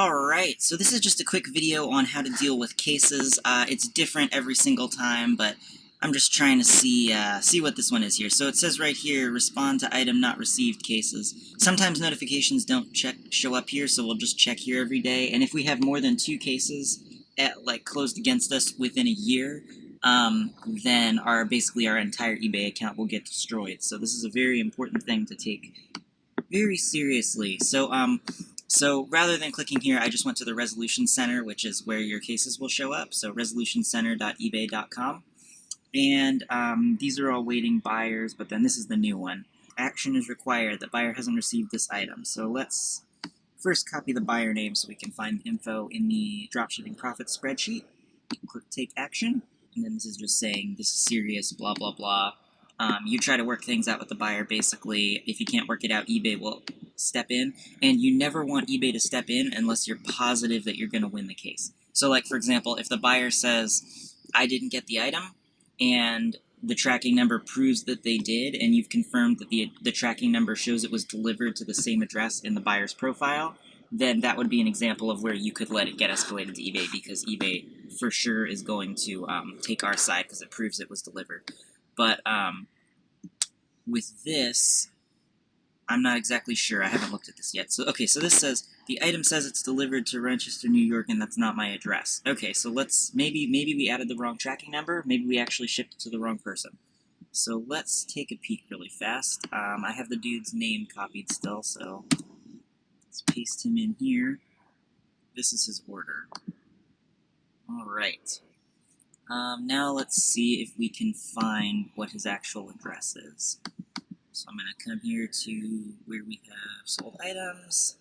Alright, so this is just a quick video on how to deal with cases. It's different every single time, but I'm just trying to see what this one is here. So it says right here, respond to item not received cases. Sometimes notifications don't show up here, so we'll just check here every day. And if we have more than 2 cases closed against us within a year, then basically our entire eBay account will get destroyed. So this is a very important thing to take very seriously. So rather than clicking here, I just went to the Resolution Center, which is where your cases will show up. So resolutioncenter.ebay.com. And these are all waiting buyers, but then this is the new one. Action is required. The buyer hasn't received this item. So let's first copy the buyer name so we can find info in the dropshipping profit spreadsheet. Click Take Action. And then this is just saying, this is serious, blah, blah, blah. You try to work things out with the buyer, basically. If you can't work it out, eBay will step in. And you never want eBay to step in unless you're positive that you're going to win the case. So, like, for example, if the buyer says, I didn't get the item, and the tracking number proves that they did, and you've confirmed that the tracking number shows it was delivered to the same address in the buyer's profile, then that would be an example of where you could let it get escalated to eBay, because eBay for sure is going to take our side because it proves it was delivered. But with this, I'm not exactly sure. I haven't looked at this yet. So okay, so this says the item says it's delivered to Rochester, New York, and that's not my address. Okay, so let's maybe we added the wrong tracking number. Maybe we actually shipped it to the wrong person. So let's take a peek really fast. I have the dude's name copied still, so let's paste him in here. This is his order. All right. Now let's see if we can find what his actual address is. So I'm going to come here to where we have sold items,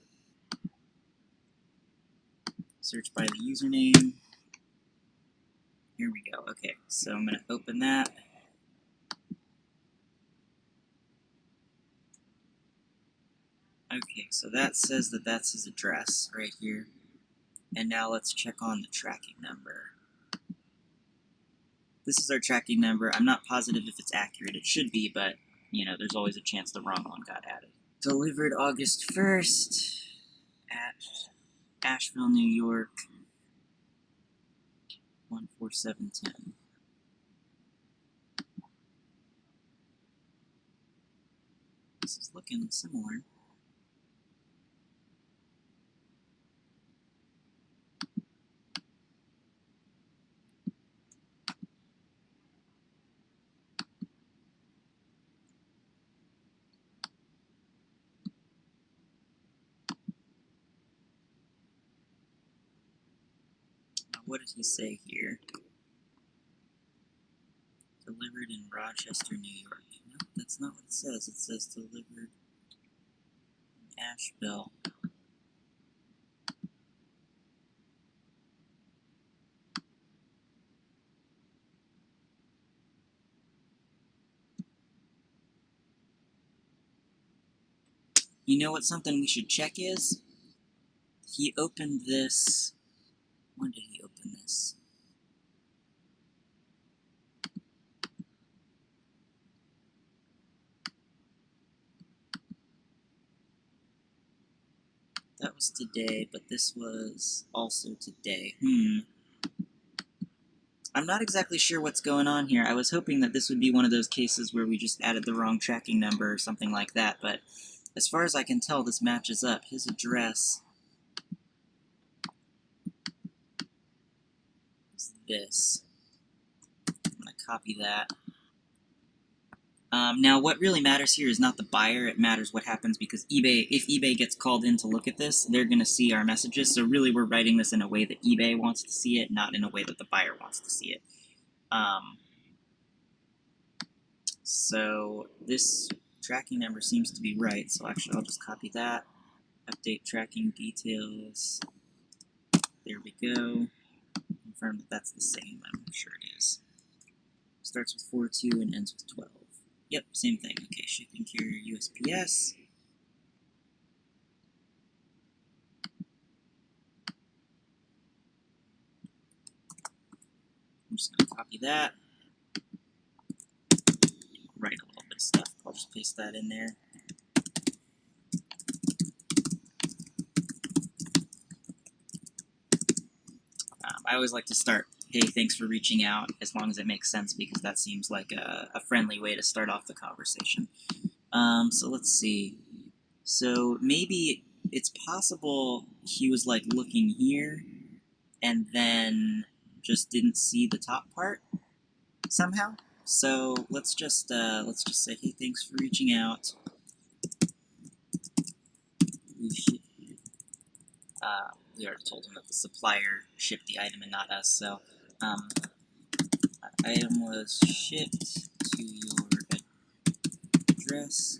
search by the username. Here we go. Okay, so I'm going to open that. Okay, so that says that that's his address right here. And now let's check on the tracking number. This is our tracking number. I'm not positive if it's accurate. It should be, but, you know, there's always a chance the wrong one got added. Delivered August 1st at Asheville, New York, 14710. This is looking similar. What did he say here? Delivered in Rochester, New York. No, that's not what it says. It says delivered in Asheville. You know what something we should check is? He opened this... When did he open this? That was today, but this was also today. I'm not exactly sure what's going on here. I was hoping that this would be one of those cases where we just added the wrong tracking number or something like that, but as far as I can tell, this matches up. His address is this. I'm going to copy that. Now, what really matters here is not the buyer. It matters what happens because if eBay gets called in to look at this, they're going to see our messages. So really, we're writing this in a way that eBay wants to see it, not in a way that the buyer wants to see it. So this tracking number seems to be right. So actually, I'll just copy that. Update tracking details. There we go. Confirm that that's the same. I'm sure it is. Starts with 42 and ends with 12. Yep, same thing. Okay, shipping carrier USPS. I'm just going to copy that. Write a little bit of stuff. I'll just paste that in there. I always like to start, hey, thanks for reaching out, as long as it makes sense, because that seems like a friendly way to start off the conversation. So let's see. So maybe it's possible he was like looking here and then just didn't see the top part somehow. So let's just say, hey, thanks for reaching out. We already told him that the supplier shipped the item and not us. So item was shipped to your address.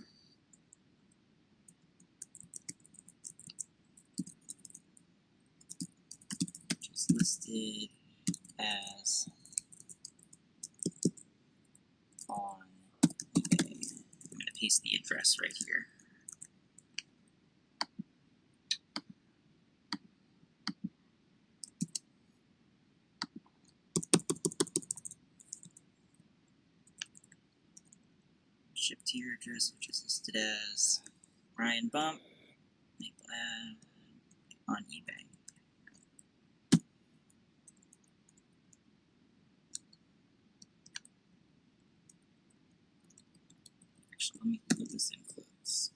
Which is listed as on eBay. I'm going to paste the address right here. Shipped to your address, which is listed as Ryan Bump, Maple Ave, on eBay. Actually, let me put this in quotes.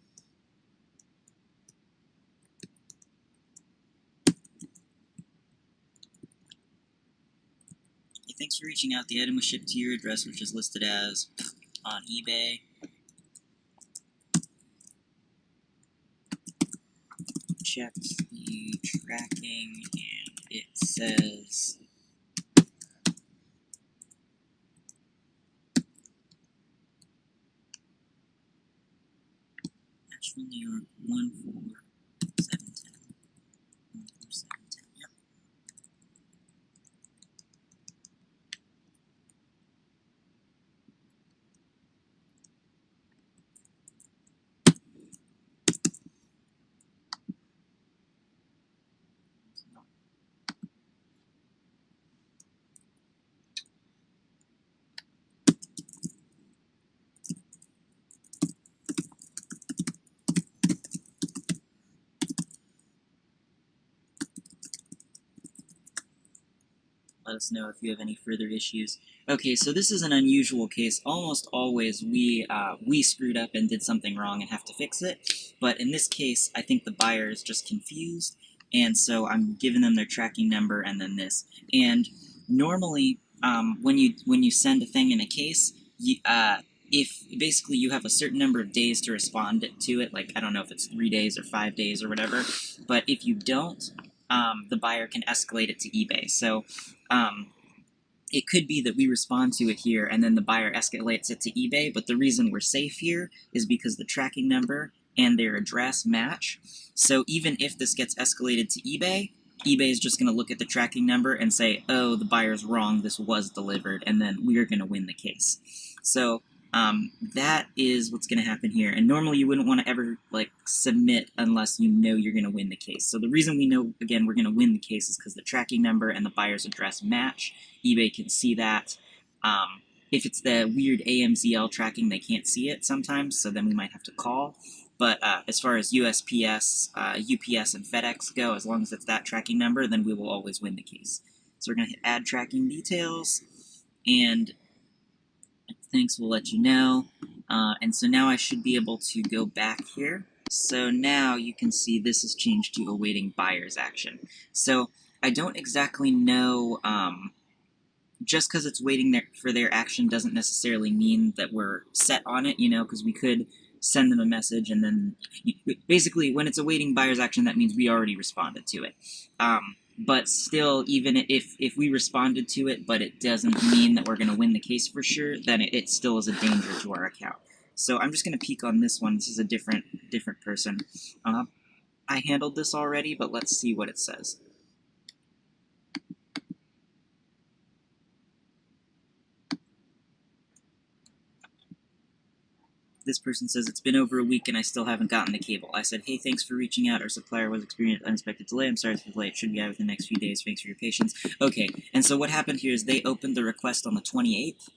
Hey, thanks for reaching out. The item was shipped to your address, which is listed as on eBay. Checked the tracking, and it says Nashville, New York, 14710. 14710. Yep. Let us know if you have any further issues. Okay, so this is an unusual case. Almost always we screwed up and did something wrong and have to fix it. But in this case, I think the buyer is just confused, and so I'm giving them their tracking number and then this. And normally, when you send a thing in a case, if basically you have a certain number of days to respond to it, like I don't know if it's 3 days or 5 days or whatever, but if you don't, the buyer can escalate it to eBay. So it could be that we respond to it here and then the buyer escalates it to eBay, but the reason we're safe here is because the tracking number and their address match. So even if this gets escalated to eBay, eBay is just going to look at the tracking number and say, oh, the buyer's wrong, this was delivered, and then we're going to win the case. So that is what's going to happen here. And normally you wouldn't want to ever submit unless you know you're going to win the case. So the reason we know, again, we're going to win the case is because the tracking number and the buyer's address match. eBay can see that. If it's the weird AMZL tracking, they can't see it sometimes, so then we might have to call. But as far as USPS, UPS, and FedEx go, as long as it's that tracking number, then we will always win the case. So we're going to hit Add Tracking Details, and thanks will let you know. And so now I should be able to go back here. So now you can see this has changed to awaiting buyer's action. So I don't exactly know, just because it's waiting for their action doesn't necessarily mean that we're set on it, because we could send them a message and then, basically when it's awaiting buyer's action, that means we already responded to it. But still, even if we responded to it, but it doesn't mean that we're going to win the case for sure, then it still is a danger to our account. So I'm just going to peek on this one. This is a different person. I handled this already, but let's see what it says. This person says, it's been over a week and I still haven't gotten the cable. I said, hey, thanks for reaching out. Our supplier was experiencing unexpected delay. I'm sorry for the delay. It should be out within the next few days. Thanks for your patience. Okay, and so what happened here is they opened the request on the 28th,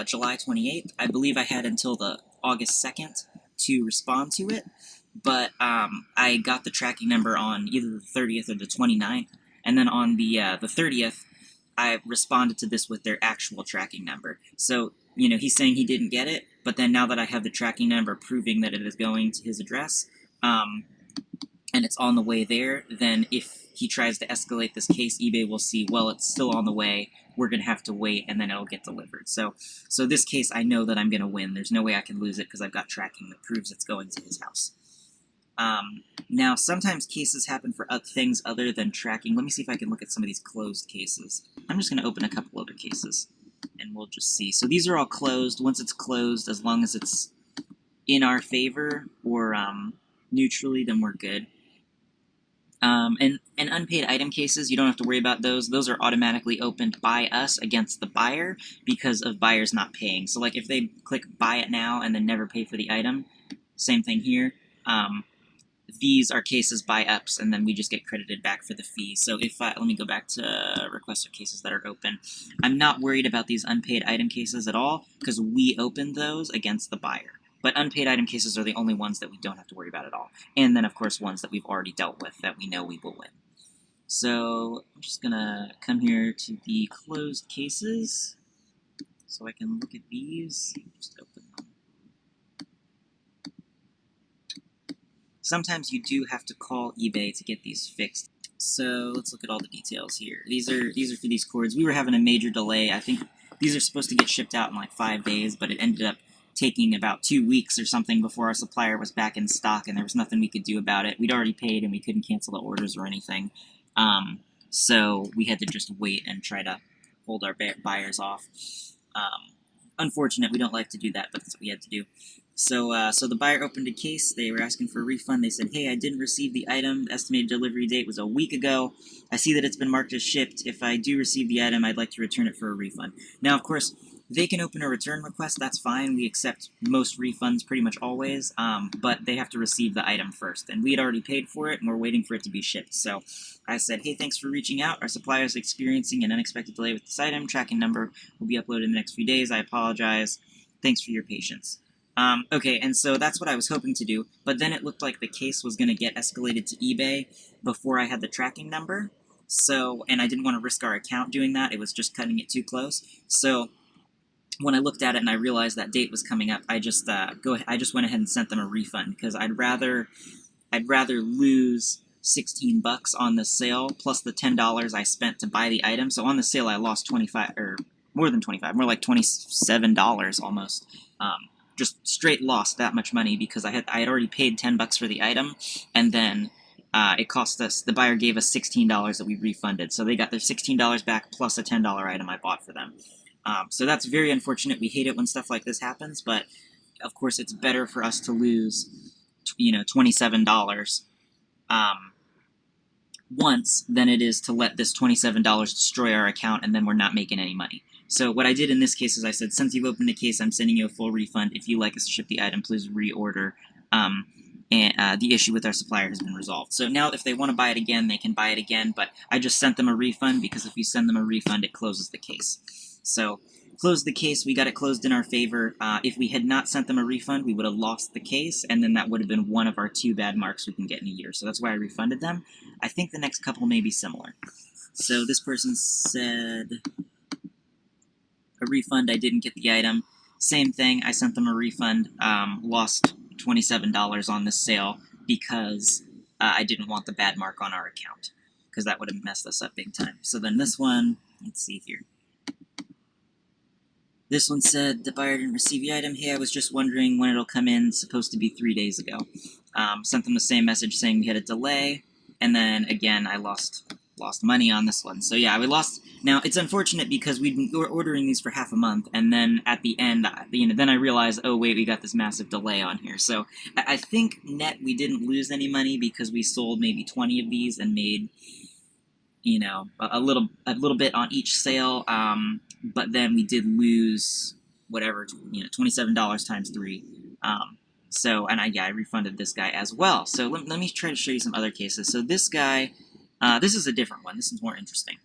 July 28th. I believe I had until the August 2nd to respond to it, but I got the tracking number on either the 30th or the 29th. And then on the 30th, I responded to this with their actual tracking number. So, you know, he's saying he didn't get it, but then now that I have the tracking number proving that it is going to his address, and it's on the way there, then if he tries to escalate this case, eBay will see, well, it's still on the way, we're going to have to wait, and then it'll get delivered. So this case, I know that I'm going to win. There's no way I can lose it because I've got tracking that proves it's going to his house. Now, sometimes cases happen for things other than tracking. Let me see if I can look at some of these closed cases. I'm just going to open a couple other cases, and we'll just see. So these are all closed. Once it's closed, as long as it's in our favor or neutrally, then we're good. And unpaid item cases, you don't have to worry about those. Those are automatically opened by us against the buyer because of buyers not paying. So like if they click buy it now and then never pay for the item, same thing here. These are cases by ups, and then we just get credited back for the fee. So if let me go back to requested cases that are open. I'm not worried about these unpaid item cases at all because we opened those against the buyer. But unpaid item cases are the only ones that we don't have to worry about at all. And then, of course, ones that we've already dealt with that we know we will win. So I'm just going to come here to the closed cases so I can look at these. Just open them. Sometimes you do have to call eBay to get these fixed. So let's look at all the details here. These are for these cords. We were having a major delay. I think these are supposed to get shipped out in like 5 days, but it ended up taking about 2 weeks or something before our supplier was back in stock, and there was nothing we could do about it. We'd already paid, and we couldn't cancel the orders or anything. So we had to just wait and try to hold our buyers off. Unfortunate, we don't like to do that, but that's what we had to do. So the buyer opened a case. They were asking for a refund. They said, hey, I didn't receive the item. The estimated delivery date was a week ago. I see that it's been marked as shipped. If I do receive the item, I'd like to return it for a refund. Now, of course, they can open a return request. That's fine. We accept most refunds pretty much always, but they have to receive the item first. And we had already paid for it, and we're waiting for it to be shipped. So I said, hey, thanks for reaching out. Our supplier is experiencing an unexpected delay with this item. Tracking number will be uploaded in the next few days. I apologize. Thanks for your patience. Okay, and so that's what I was hoping to do, but then it looked like the case was going to get escalated to eBay before I had the tracking number, and I didn't want to risk our account doing that. It was just cutting it too close. So when I looked at it and I realized that date was coming up, I just went ahead and sent them a refund, because I'd rather lose $16 on the sale plus the $10 I spent to buy the item. So on the sale I lost 25, or more than 25, more like $27 almost. Just straight lost that much money because I had already paid $10 for the item, and then it cost us, the buyer gave us $16 that we refunded. So they got their $16 back plus a $10 item I bought for them. So that's very unfortunate. We hate it when stuff like this happens, but of course it's better for us to lose, $27 once than it is to let this $27 destroy our account and then we're not making any money. So what I did in this case is I said, since you've opened the case, I'm sending you a full refund. If you'd like us to ship the item, please reorder. And the issue with our supplier has been resolved. So now if they want to buy it again, they can buy it again, but I just sent them a refund because if you send them a refund, it closes the case. So closed the case, we got it closed in our favor. If we had not sent them a refund, we would have lost the case, and then that would have been one of our 2 bad marks we can get in a year. So that's why I refunded them. I think the next couple may be similar. So this person said a refund, I didn't get the item. Same thing, I sent them a refund, lost $27 on this sale because I didn't want the bad mark on our account, because that would have messed us up big time. So then this one, let's see here. This one said the buyer didn't receive the item. Hey, I was just wondering when it'll come in. It's supposed to be 3 days ago. Sent them the same message saying we had a delay, and then again I lost money on this one. So yeah, we lost. Now it's unfortunate because we were ordering these for half a month, and then at the end, then I realized, oh wait, we got this massive delay on here. So I think net we didn't lose any money because we sold maybe 20 of these and made, a little bit on each sale. But then we did lose whatever, $27 times 3. I refunded this guy as well. So let me try to show you some other cases. So this guy, this is a different one. This is more interesting.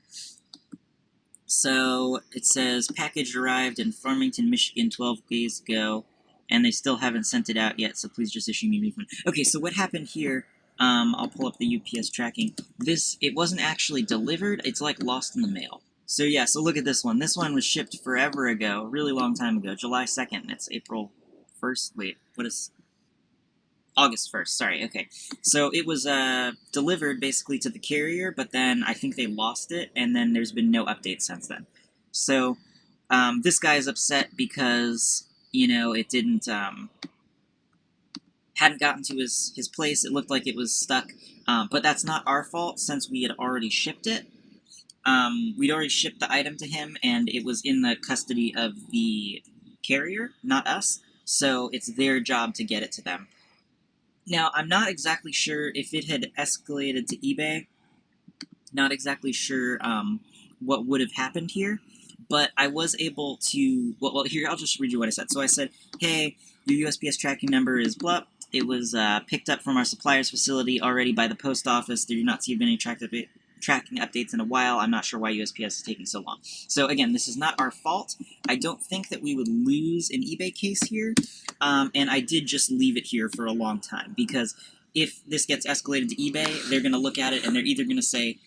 So it says package arrived in Farmington, Michigan 12 days ago, and they still haven't sent it out yet, so please just issue me a refund. Okay, so what happened here, I'll pull up the UPS tracking. It wasn't actually delivered, it's like lost in the mail. So yeah, so look at this one. This one was shipped forever ago, a really long time ago, July 2nd. It's April 1st. Wait, what is... August 1st, sorry, okay. So it was delivered basically to the carrier, but then I think they lost it, and then there's been no update since then. So this guy is upset because, you know, it didn't... hadn't gotten to his place. It looked like it was stuck, but that's not our fault since we had already shipped it. We'd already shipped the item to him, and it was in the custody of the carrier, not us, so it's their job to get it to them. Now, I'm not exactly sure if it had escalated to eBay, not exactly sure what would have happened here, but I was able to... Well, here, I'll just read you what I said. So I said, hey, your USPS tracking number is blah. It was picked up from our supplier's facility already by the post office. They do not see any tracking updates in a while. I'm not sure why USPS is taking so long. So again, this is not our fault. I don't think that we would lose an eBay case here, and I did just leave it here for a long time, because if this gets escalated to eBay, they're going to look at it and they're either going to say,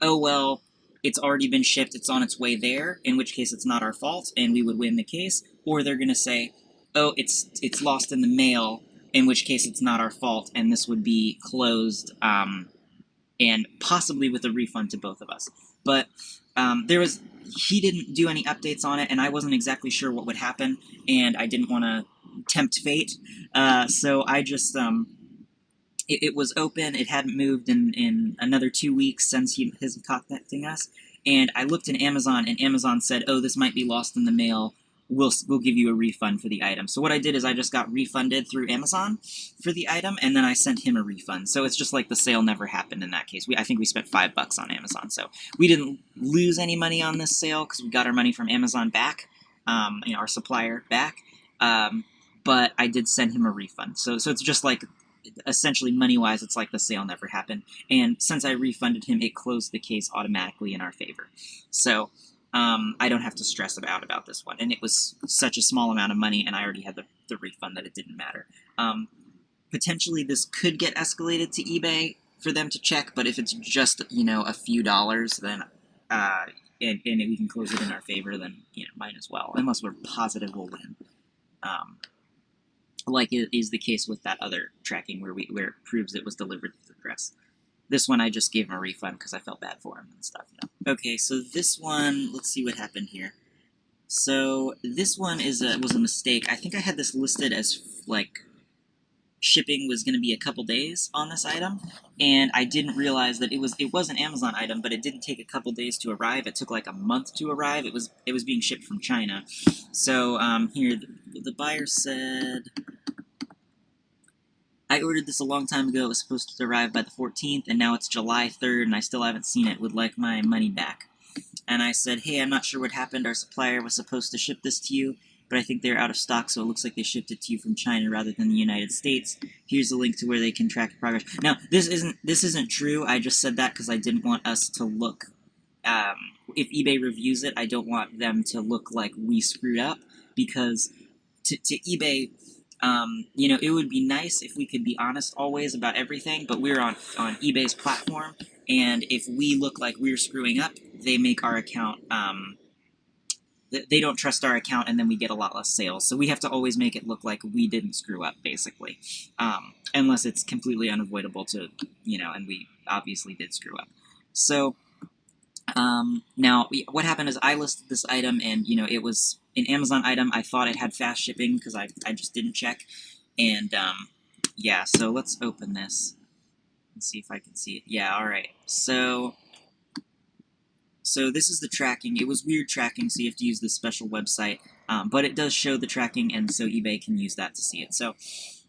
oh, well, it's already been shipped, it's on its way there, in which case it's not our fault, and we would win the case, or they're going to say, oh, it's lost in the mail, in which case it's not our fault, and this would be closed, and possibly with a refund to both of us. But he didn't do any updates on it, and I wasn't exactly sure what would happen, and I didn't want to tempt fate, so I just... It was open, it hadn't moved in another 2 weeks since his contacting us, and I looked in Amazon, and Amazon said, oh, this might be lost in the mail, we'll give you a refund for the item. So what I did is I just got refunded through Amazon for the item, and then I sent him a refund. So it's just like the sale never happened in that case. I think we spent $5 on Amazon, so we didn't lose any money on this sale, because we got our money from Amazon back, you know, our supplier back, but I did send him a refund. So it's just like... essentially, money-wise, it's like the sale never happened. And since I refunded him, it closed the case automatically in our favor. So I don't have to stress about this one. And it was such a small amount of money, and I already had the refund, that it didn't matter. Potentially, this could get escalated to eBay for them to check, but if it's just, you know, a few dollars, then and we can close it in our favor, then, you know, might as well. Unless we're positive we'll win. Like it is the case with that other tracking where it proves it was delivered to the address. This one I just gave him a refund because I felt bad for him and stuff. You know? Okay, so this one, let's see what happened here. So this one was a mistake. I think I had this listed as like shipping was going to be a couple days on this item, and I didn't realize that it was an Amazon item, but it didn't take a couple days to arrive. It took like a month to arrive. It was being shipped from China. So here the buyer said, I ordered this a long time ago. It was supposed to arrive by the 14th, and now it's July 3rd, and I still haven't seen it. Would like my money back. And I said, hey, I'm not sure what happened. Our supplier was supposed to ship this to you, but I think they're out of stock, so it looks like they shipped it to you from China rather than the United States. Here's a link to where they can track progress. Now, this isn't true. I just said that because I didn't want us to look... if eBay reviews it, I don't want them to look like we screwed up, because to eBay... you know, it would be nice if we could be honest always about everything, but we're on eBay's platform, and if we look like we're screwing up, they make our account, they don't trust our account, and then we get a lot less sales. So we have to always make it look like we didn't screw up, basically. Unless it's completely unavoidable to, you know, and we obviously did screw up. So, now, what happened is I listed this item, and, you know, it was an Amazon item. I thought it had fast shipping, because I just didn't check. And, yeah, so let's open this and see if I can see it. Yeah, alright. So this is the tracking. It was weird tracking, so you have to use this special website. But it does show the tracking, and so eBay can use that to see it. So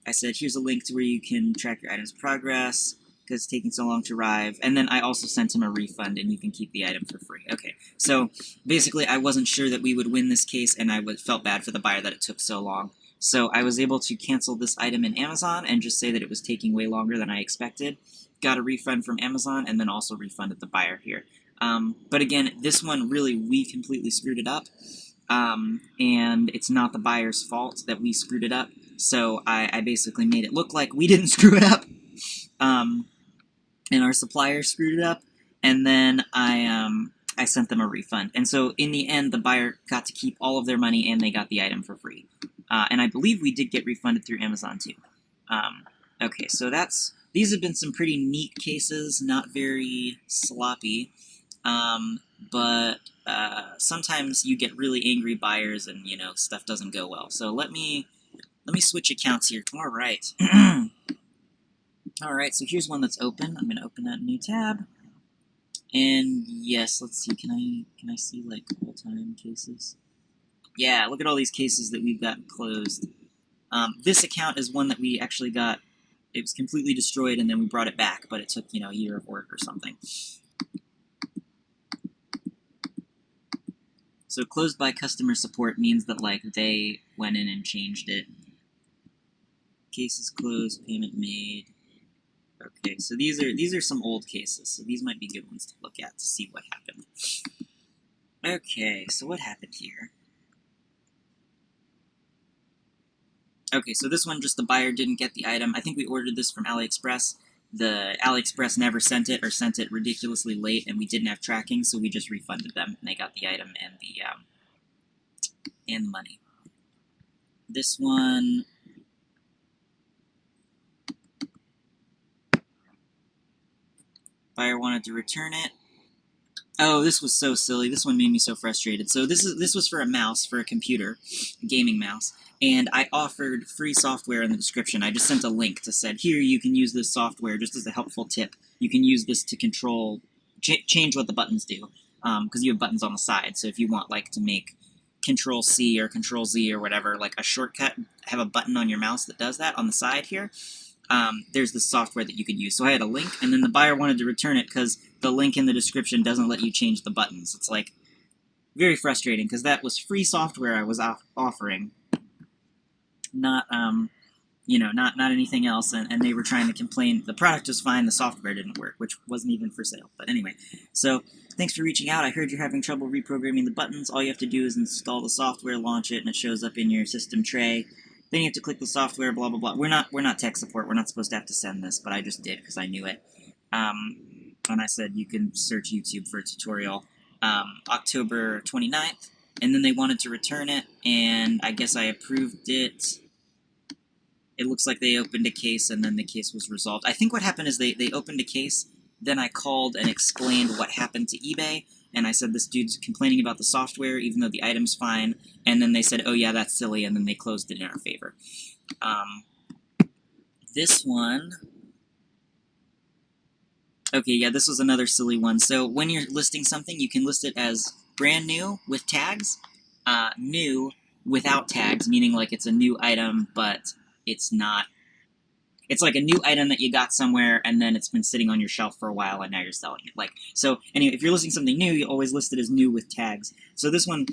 I said, here's a link to where you can track your item's progress, because it's taking so long to arrive. And then I also sent him a refund, and you can keep the item for free. Okay, so basically I wasn't sure that we would win this case, and I felt bad for the buyer that it took so long. So I was able to cancel this item in Amazon and just say that it was taking way longer than I expected. Got a refund from Amazon, and then also refunded the buyer here. But again, this one, really, we completely screwed it up. And it's not the buyer's fault that we screwed it up. So I basically made it look like we didn't screw it up. and our supplier screwed it up, and then I sent them a refund. And so in the end, the buyer got to keep all of their money, and they got the item for free. And I believe we did get refunded through Amazon too. Okay, so these have been some pretty neat cases, not very sloppy, but sometimes you get really angry buyers, and stuff doesn't go well. So let me switch accounts here. All right. All right, so here's one that's open. I'm going to open that new tab. And yes, let's see, can I see like all-time cases? Yeah, look at all these cases that we've got closed. This account is one that we actually got, it was completely destroyed and then we brought it back, but it took, a year of work or something. So closed by customer support means that like they went in and changed it. Cases closed, payment made. Okay, so these are some old cases, so these might be good ones to look at to see what happened. Okay, so what happened here? Okay, so this one, just the buyer didn't get the item. I think we ordered this from AliExpress. The AliExpress never sent it, or sent it ridiculously late, and we didn't have tracking, so we just refunded them, and they got the item and the money. This one... Buyer wanted to return it. Oh, this was so silly. This one made me so frustrated. So this was for a mouse, for a computer, a gaming mouse, and I offered free software in the description. I just sent a link to said, here, you can use this software just as a helpful tip. You can use this to control, change what the buttons do, because you have buttons on the side. So if you want like to make Control-C or Control-Z or whatever, like a shortcut, have a button on your mouse that does that on the side here. There's this software that you could use. So I had a link, and then the buyer wanted to return it because the link in the description doesn't let you change the buttons. It's like very frustrating because that was free software I was offering, not not anything else. And they were trying to complain. The product was fine, the software didn't work, which wasn't even for sale. But anyway, so thanks for reaching out. I heard you're having trouble reprogramming the buttons. All you have to do is install the software, launch it, and it shows up in your system tray. Then you have to click the software, blah, blah, blah. We're not tech support. We're not supposed to have to send this, but I just did because I knew it. And I said you can search YouTube for a tutorial. October 29th, and then they wanted to return it, and I guess I approved it. It looks like they opened a case, and then the case was resolved. I think what happened is they opened a case, then I called and explained what happened to eBay, and I said, this dude's complaining about the software, even though the item's fine, and then they said, oh yeah, that's silly, and then they closed it in our favor. This one... Okay, yeah, this was another silly one. So when you're listing something, you can list it as brand new with tags, new without tags, meaning like it's a new item, but it's not... It's like a new item that you got somewhere, and then it's been sitting on your shelf for a while, and now you're selling it. Like, so anyway, if you're listing something new, you always list it as new with tags. So this one,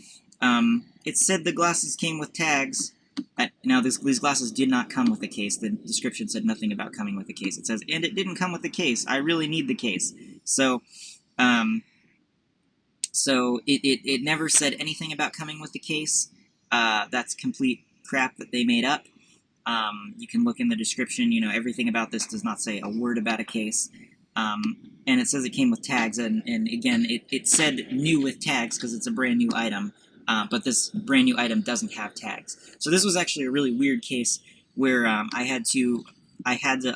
it said the glasses came with tags. Now, these glasses did not come with a case. The description said nothing about coming with a case. It says, and it didn't come with a case. I really need the case. So, it never said anything about coming with the case. That's complete crap that they made up. You can look in the description, everything about this does not say a word about a case. And it says it came with tags, and again, it said new with tags because it's a brand new item, but this brand new item doesn't have tags. So this was actually a really weird case where I had to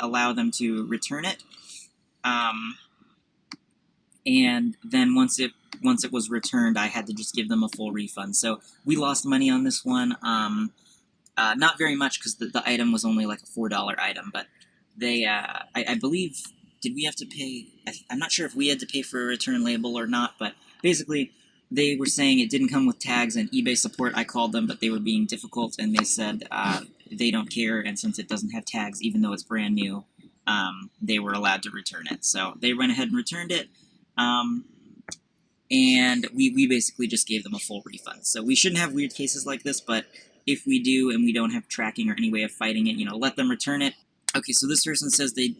allow them to return it, and then once it was returned, I had to just give them a full refund. So we lost money on this one. Not very much because the item was only like a $4 item, but they, I believe, did we have to pay? I'm not sure if we had to pay for a return label or not, but basically they were saying it didn't come with tags, and eBay support, I called them, but they were being difficult, and they said they don't care, and since it doesn't have tags, even though it's brand new, they were allowed to return it. So they went ahead and returned it, and we basically just gave them a full refund. So we shouldn't have weird cases like this, but if we do and we don't have tracking or any way of fighting it, let them return it. Okay, so this person says they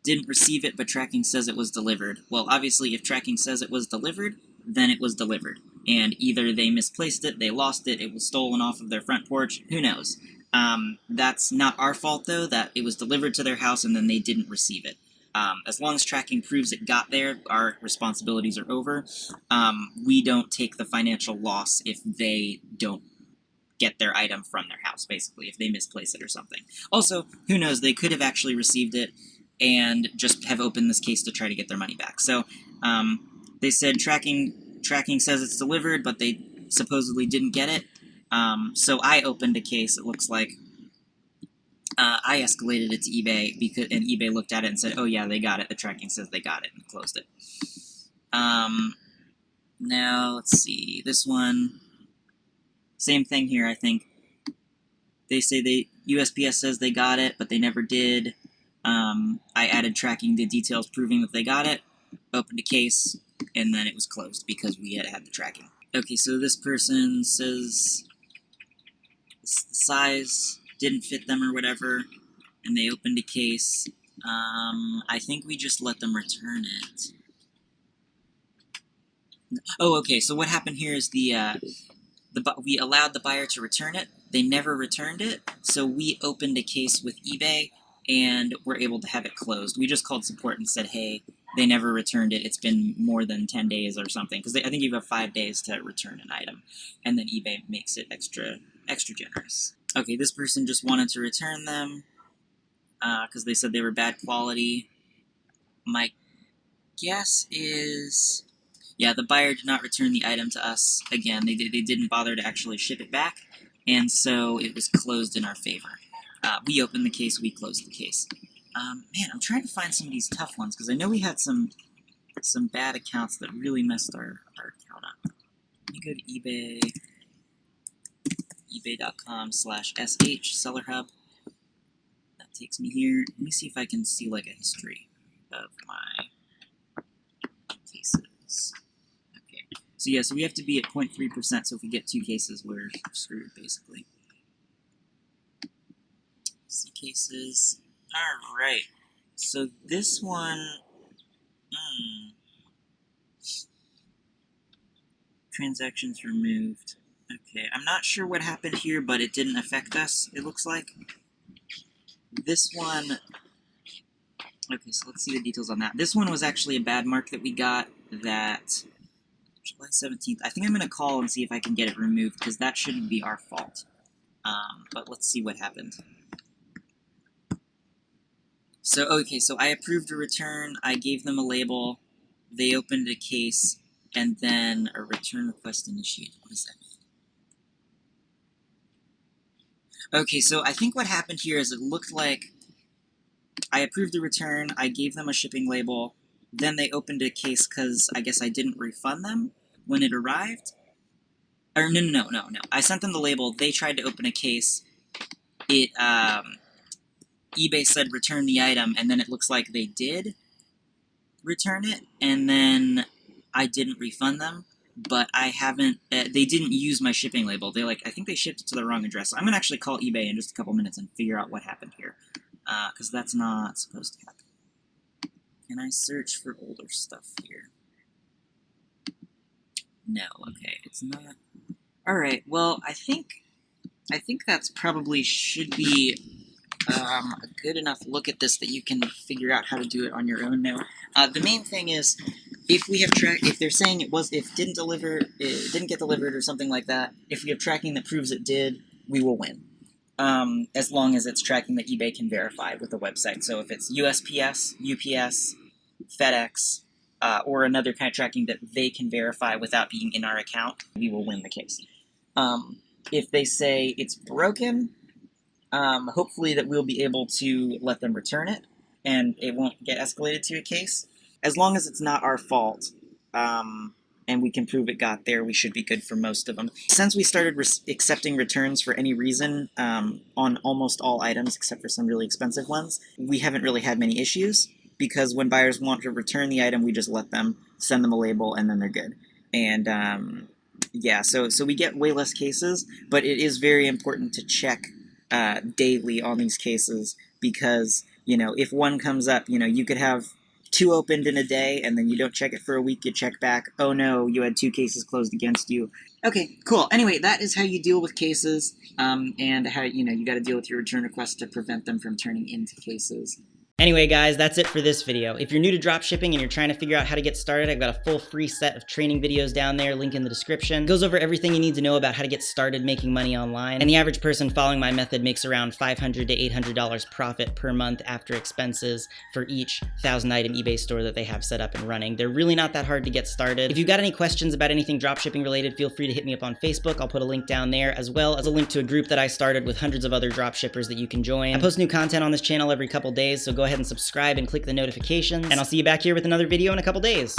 didn't receive it, but tracking says it was delivered. Well, obviously, if tracking says it was delivered, then it was delivered. And either they misplaced it, they lost it, it was stolen off of their front porch, who knows? That's not our fault, though, that it was delivered to their house and then they didn't receive it. As long as tracking proves it got there, our responsibilities are over. We don't take the financial loss if they don't get their item from their house, basically, if they misplace it or something. Also, who knows, they could have actually received it and just have opened this case to try to get their money back. So they said tracking says it's delivered, but they supposedly didn't get it. So I opened a case, it looks like. I escalated it to eBay, and eBay looked at it and said, oh yeah, they got it. The tracking says they got it, and closed it. Now, let's see. This one, same thing here, I think. They say USPS says they got it, but they never did. I added tracking the details proving that they got it, opened a case, and then it was closed because we had the tracking. Okay, so this person says the size didn't fit them or whatever, and they opened a case. I think we just let them return it. Oh, okay, so what happened here is we allowed the buyer to return it. They never returned it, so we opened a case with eBay, and were able to have it closed. We just called support and said, hey, they never returned it. It's been more than 10 days or something, because I think you have 5 days to return an item, and then eBay makes it extra generous. Okay, this person just wanted to return them because they said they were bad quality. My guess is, yeah, the buyer did not return the item to us. Again, they didn't bother to actually ship it back, and so it was closed in our favor. We opened the case, we closed the case. Man, I'm trying to find some of these tough ones, because I know we had some bad accounts that really messed our account up. Let me go to eBay, ebay.com/sh, Seller Hub. That takes me here. Let me see if I can see, like, a history of my cases. Okay. So yeah, so we have to be at 0.3%, so if we get 2 cases, we're screwed, basically. See cases. Alright. So this one... Transactions removed. Okay, I'm not sure what happened here, but it didn't affect us, it looks like. This one... Okay, so let's see the details on that. This one was actually a bad mark that we got that... July 17th. I think I'm going to call and see if I can get it removed, because that shouldn't be our fault. But let's see what happened. So, okay, so I approved a return, I gave them a label, they opened a case, and then a return request initiated. What does that mean? Okay, so I think what happened here is it looked like I approved the return, I gave them a shipping label, then they opened a case because I guess I didn't refund them when it arrived. Or no. I sent them the label, they tried to open a case, it, eBay said return the item, and then it looks like they did return it, and then I didn't refund them, but I haven't, they didn't use my shipping label. They, I think they shipped it to the wrong address. So I'm going to actually call eBay in just a couple minutes and figure out what happened here, because that's not supposed to happen. Can I search for older stuff here? No, okay, it's not. Alright, well, I think that's probably should be a good enough look at this that you can figure out how to do it on your own now. The main thing is, if we have if they're saying it didn't get delivered or something like that, if we have tracking that proves it did, we will win. As long as it's tracking that eBay can verify with the website. So if it's USPS, UPS, FedEx, or another kind of tracking that they can verify without being in our account, we will win the case. If they say it's broken, hopefully that we'll be able to let them return it, and it won't get escalated to a case. As long as it's not our fault, and we can prove it got there, we should be good for most of them. Since we started accepting returns for any reason, on almost all items except for some really expensive ones, we haven't really had many issues, because when buyers want to return the item, we just let them, send them a label, and then they're good. And, yeah, so we get way less cases, but it is very important to check daily on these cases, because, if one comes up, you could have 2 opened in a day, and then you don't check it for a week, you check back, oh no, you had 2 cases closed against you. Okay, cool. Anyway, that is how you deal with cases, and how, you got to deal with your return requests to prevent them from turning into cases. Anyway, guys, that's it for this video. If you're new to dropshipping and you're trying to figure out how to get started, I've got a full free set of training videos down there, link in the description. It goes over everything you need to know about how to get started making money online. And the average person following my method makes around $500 to $800 profit per month after expenses for each 1,000-item eBay store that they have set up and running. They're really not that hard to get started. If you've got any questions about anything dropshipping related, feel free to hit me up on Facebook. I'll put a link down there, as well as a link to a group that I started with hundreds of other dropshippers that you can join. I post new content on this channel every couple days, so go ahead and subscribe and click the notifications, and I'll see you back here with another video in a couple days.